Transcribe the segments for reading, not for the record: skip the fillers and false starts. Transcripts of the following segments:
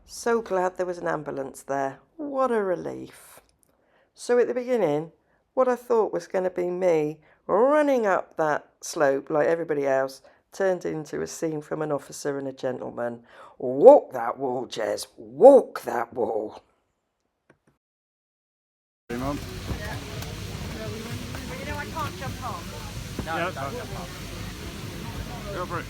So glad there was an ambulance there. What a relief. So at the beginning, what I thought was going to be me running up that slope like everybody else turned into a scene from An Officer and a Gentleman. Walk that wall, Jez. Walk that wall. Hey, Mum. Yeah. But you know I can't jump on. No, yeah, don't jump on. Go for it.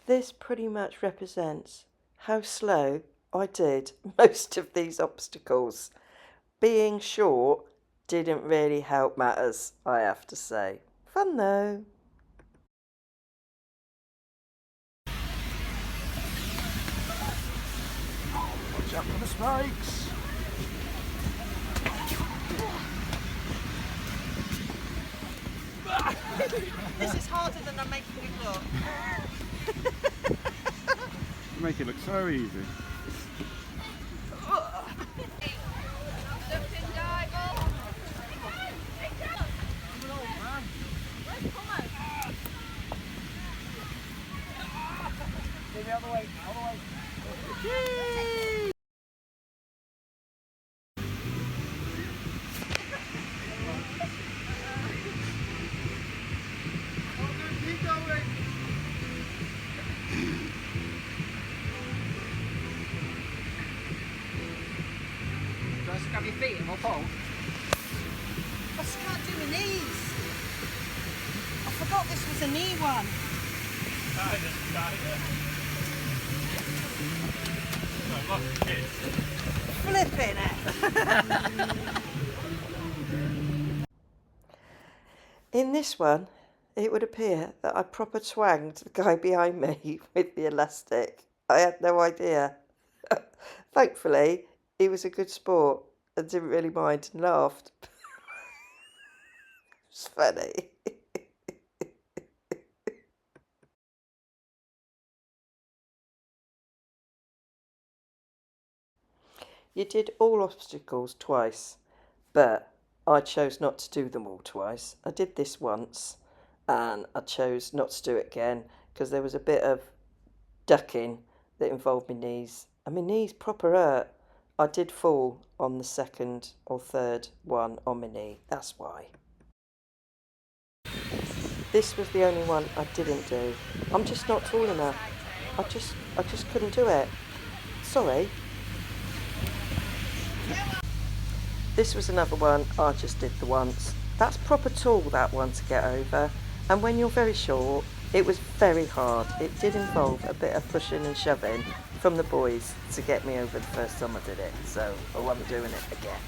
This pretty much represents how slow I did most of these obstacles. Being short didn't really help matters, I have to say. Fun though. Watch out for the spikes. This is harder than I'm making it look. You make it look so easy. Maybe all the way, all the way. Just grab your feet and we'll fall. I just can't do my knees. I forgot this was a knee one. Flipping it. In this one, it would appear that I proper twanged the guy behind me with the elastic. I had no idea. Thankfully, he was a good sport and didn't really mind and laughed. It's funny. You did all obstacles twice, but I chose not to do them all twice. I did this once and I chose not to do it again because there was a bit of ducking that involved my knees. And my knees proper hurt. I did fall on the second or third one on my knee. That's why. This was the only one I didn't do. I'm just not tall enough. I just couldn't do it. Sorry. This was another one I just did the once. That's proper tall, that one, to get over. And when you're very short, it was very hard. It did involve a bit of pushing and shoving from the boys to get me over the first time I did it. So I won't be doing it again.